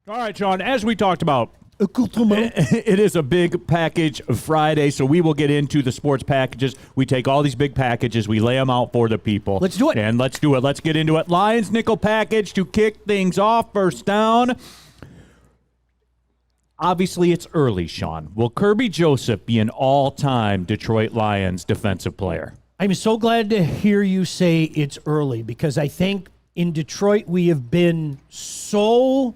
All right, Sean, as we talked about, it is a big package Friday, so we will get into the sports packages. We take all these big packages, we lay them out for the people. Let's do it. And let's do it. Let's get into it. Lions nickel package to kick things off. First down. Obviously, it's early, Sean. Will Kirby Joseph be an all-time Detroit Lions defensive player? I'm so glad to hear you say it's early because I think in Detroit we have been so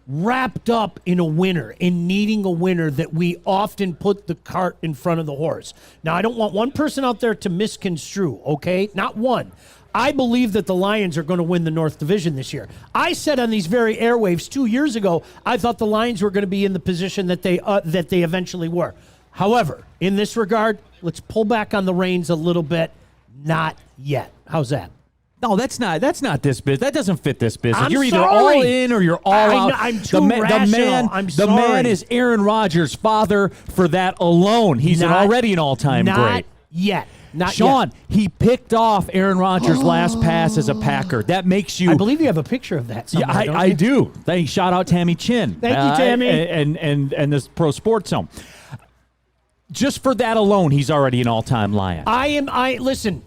wrapped up in a winner, in needing a winner, that we often put the cart in front of the horse. Now, I don't want one person out there to misconstrue, okay? Not one. I believe that the Lions are going to win the North Division this year. I said on these very airwaves 2 years ago, I thought the Lions were going to be in the position that they eventually were. However, in this regard, let's pull back on the reins a little bit. Not yet. How's that? No, that's not this business. That doesn't fit this business. You're either sorry. all in or you're all out. I'm too rational. I'm sorry. The man is Aaron Rodgers' father for that alone. He's already an all-time great. Not yet. Sean, he picked off Aaron Rodgers' last pass as a Packer. That makes you... I believe you have a picture of that somewhere, Yeah, I do. Shout out Tammy Chin. Thank you, Tammy. And this Pro Sports Zone. Just for that alone, he's already an all-time Lion. Listen,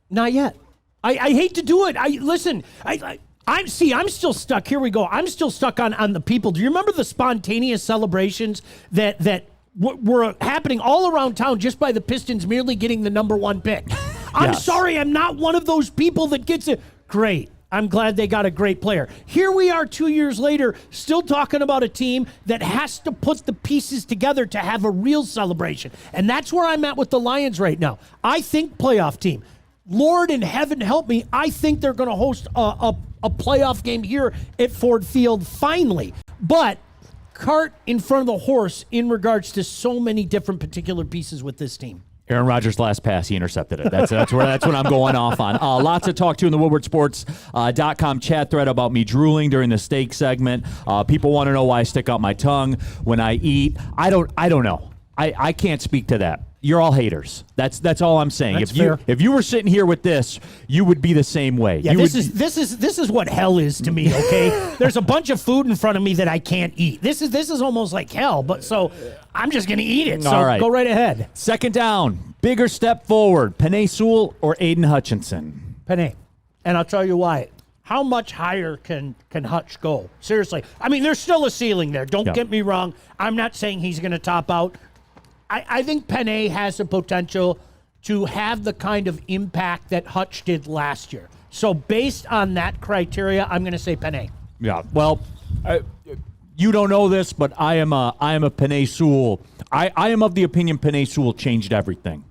not yet. I hate to do it. I'm still stuck. Here we go. I'm still stuck on the people. Do you remember the spontaneous celebrations that were happening all around town just by the Pistons merely getting the number one pick? I'm sorry. I'm not one of those people that gets it. Great. I'm glad they got a great player. Here we are 2 years later, still talking about a team that has to put the pieces together to have a real celebration. And that's where I'm at with the Lions right now. I think playoff team. Lord in heaven help me, I think they're going to host a playoff game here at Ford Field finally. But cart in front of the horse in regards to so many different particular pieces with this team. Aaron Rodgers' last pass, he intercepted it. That's what I'm going off on. Lots to talk to in the WoodwardSports.com chat thread about me drooling during the steak segment. People want to know why I stick out my tongue when I eat. I don't know. I can't speak to that. You're all haters. That's all I'm saying. That's fair. If you were sitting here with this, you would be the same way. Yeah, this is what hell is to me. Okay, there's a bunch of food in front of me that I can't eat. This is almost like hell. But so I'm just gonna eat it. So all right. Go right ahead. Second down, bigger step forward. Penei Sewell or Aiden Hutchinson? Penei, and I'll tell you why. How much higher can Hutch go? Seriously, I mean, there's still a ceiling there. Don't get me wrong. I'm not saying he's gonna top out. I think Penei has the potential to have the kind of impact that Hutch did last year. So based on that criteria, I'm going to say Penei. Yeah. Well, you don't know this, but I am a Penei Sewell. I am of the opinion Penei Sewell changed everything.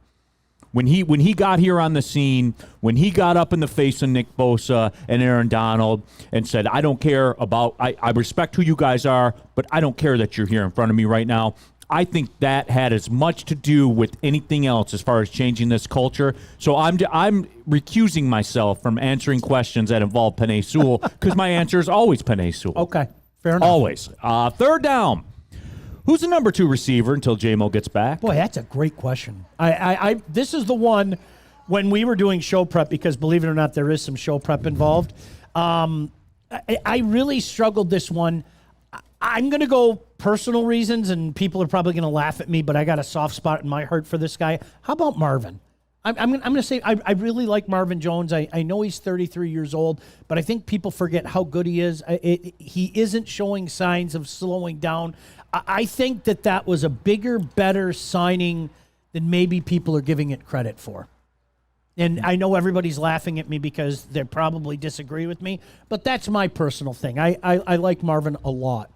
When he got here on the scene, when he got up in the face of Nick Bosa and Aaron Donald and said, I don't care about, I respect who you guys are, but I don't care that you're here in front of me right now. I think that had as much to do with anything else as far as changing this culture. So I'm recusing myself from answering questions that involve Penei Sewell because my answer is always Penei Sewell. Okay, fair enough. Always. Third down. Who's the number 2 receiver until J-Mo gets back? Boy, that's a great question. This is the one when we were doing show prep, because believe it or not, there is some show prep involved. I really struggled this one. I'm going to go personal reasons, and people are probably going to laugh at me, but I got a soft spot in my heart for this guy. How about Marvin? I'm going to say I really like Marvin Jones. I know he's 33 years old, but I think people forget how good he is. He isn't showing signs of slowing down. I think that was a bigger, better signing than maybe people are giving it credit for. And I know everybody's laughing at me because they probably disagree with me, but that's my personal thing. I like Marvin a lot.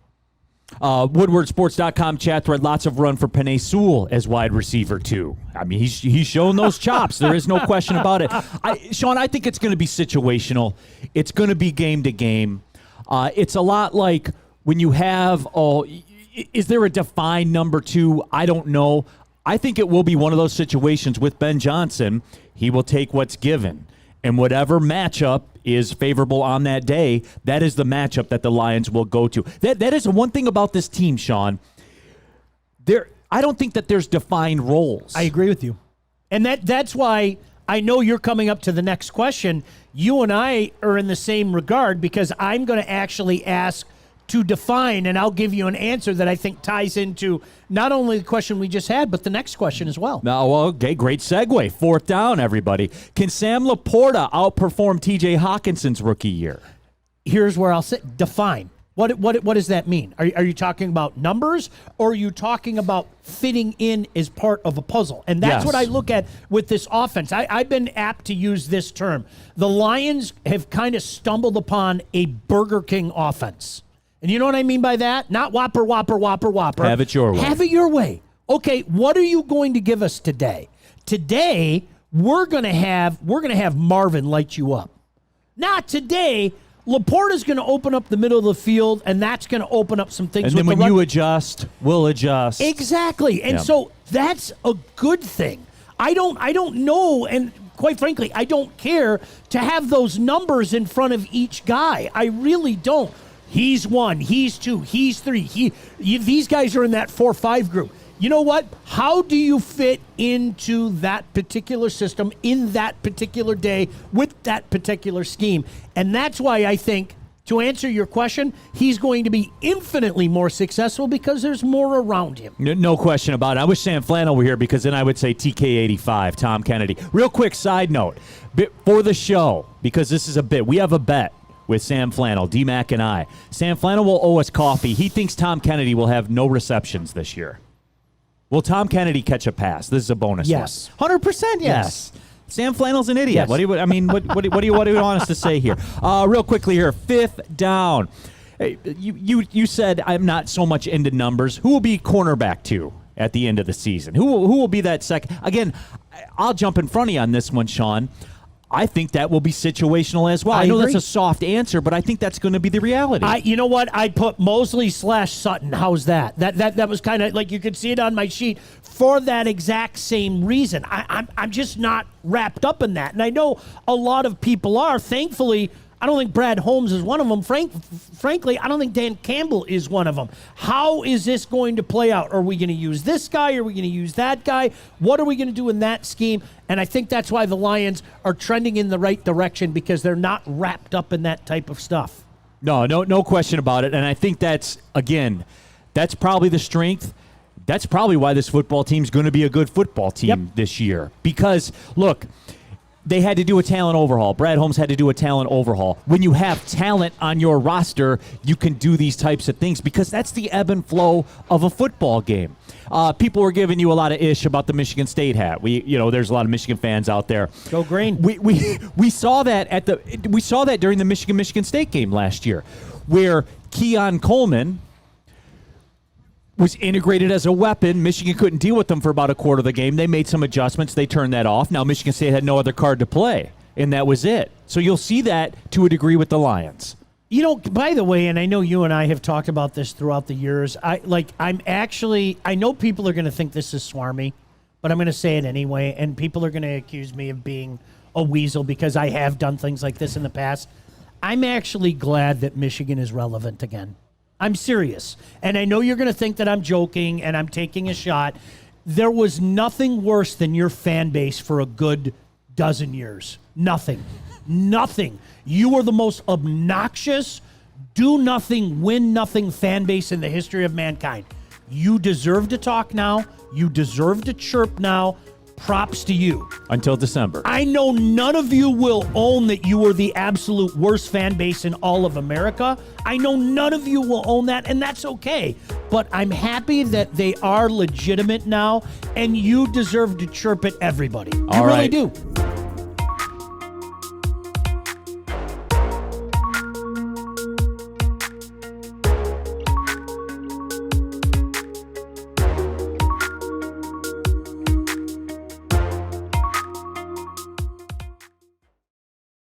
WoodwardSports.com chat thread, lots of run for Penei Sewell as wide receiver, too. I mean, he's shown those chops. There is no question about it. Sean, I think it's going to be situational. It's going to be game to game. It's a lot like when you have, is there a defined number 2? I don't know. I think it will be one of those situations with Ben Johnson. He will take what's given. And whatever matchup is favorable on that day, that is the matchup that the Lions will go to. That is one thing about this team, Sean. I don't think that there's defined roles. I agree with you. And that's why I know you're coming up to the next question. You and I are in the same regard because I'm going to actually ask to define, and I'll give you an answer that I think ties into not only the question we just had, but the next question as well. No, well, okay, great segue. Fourth down, everybody. Can Sam Laporta outperform TJ Hawkinson's rookie year? Here's where I'll sit. Define. What does that mean? Are you talking about numbers, or are you talking about fitting in as part of a puzzle? And that's Yes. what I look at with this offense. I've been apt to use this term. The Lions have kind of stumbled upon a Burger King offense. And you know what I mean by that? Not Whopper, Whopper, Whopper, Whopper. Have it your way. Have it your way. Okay, what are you going to give us today? Today, we're going to have Marvin light you up. Not today. Laporta's going to open up the middle of the field, and that's going to open up some things. And then when you adjust, we'll adjust. Exactly. And so that's a good thing. I don't know, and quite frankly, I don't care to have those numbers in front of each guy. I really don't. He's 1, he's 2, he's 3. These guys are in that 4-5 group. You know what? How do you fit into that particular system in that particular day with that particular scheme? And that's why I think, to answer your question, he's going to be infinitely more successful because there's more around him. No question about it. I wish Sam Flannel were here, because then I would say TK85, Tom Kennedy. Real quick side note, for the show, because this is a bit, we have a bet with Sam Flannel, D-Mac and I. Sam Flannel will owe us coffee. He thinks Tom Kennedy will have no receptions this year. Will Tom Kennedy catch a pass? This is a bonus Yes. one. 100% yes. Sam Flannel's an idiot. Yes. What do you want us to say here? Real quickly here, fifth down. Hey, you said I'm not so much into numbers. Who will be cornerback 2 at the end of the season? Who will be that second? Again, I'll jump in front of you on this one, Sean. I think that will be situational as well. I know agree. that's a soft answer, but I think that's going to be the reality. You know what? I put Mosley/Sutton. How's that? That was kind of like, you could see it on my sheet for that exact same reason. I'm just not wrapped up in that, and I know a lot of people are. Thankfully, I don't think Brad Holmes is one of them. Frankly, I don't think Dan Campbell is one of them. How is this going to play out? Are we going to use this guy? Are we going to use that guy? What are we going to do in that scheme? And I think that's why the Lions are trending in the right direction, because they're not wrapped up in that type of stuff. No question about it. And I think that's probably the strength. That's probably why this football team's going to be a good football team this year. Because, look, they had to do a talent overhaul. Brad Holmes had to do a talent overhaul. When you have talent on your roster, you can do these types of things, because that's the ebb and flow of a football game. People were giving you a lot of ish about the Michigan State hat. There's a lot of Michigan fans out there. Go green. We saw that during the Michigan State game last year, where Keon Coleman was integrated as a weapon. Michigan couldn't deal with them for about a quarter of the game. They made some adjustments. They turned that off. Now Michigan State had no other card to play, and that was it. So you'll see that to a degree with the Lions. By the way, and I know you and I have talked about this throughout the years, I know people are going to think this is swarmy, but I'm going to say it anyway, and people are going to accuse me of being a weasel because I have done things like this in the past. I'm actually glad that Michigan is relevant again. I'm serious. And I know you're going to think that I'm joking and I'm taking a shot. There was nothing worse than your fan base for a good dozen years. Nothing. You were the most obnoxious, do nothing, win nothing fan base in the history of mankind. You deserve to talk now. You deserve to chirp now. Props to you. Until December. I know none of you will own that you were the absolute worst fan base in all of America. I know none of you will own that, and that's okay. But I'm happy that they are legitimate now, and you deserve to chirp at everybody. You really do.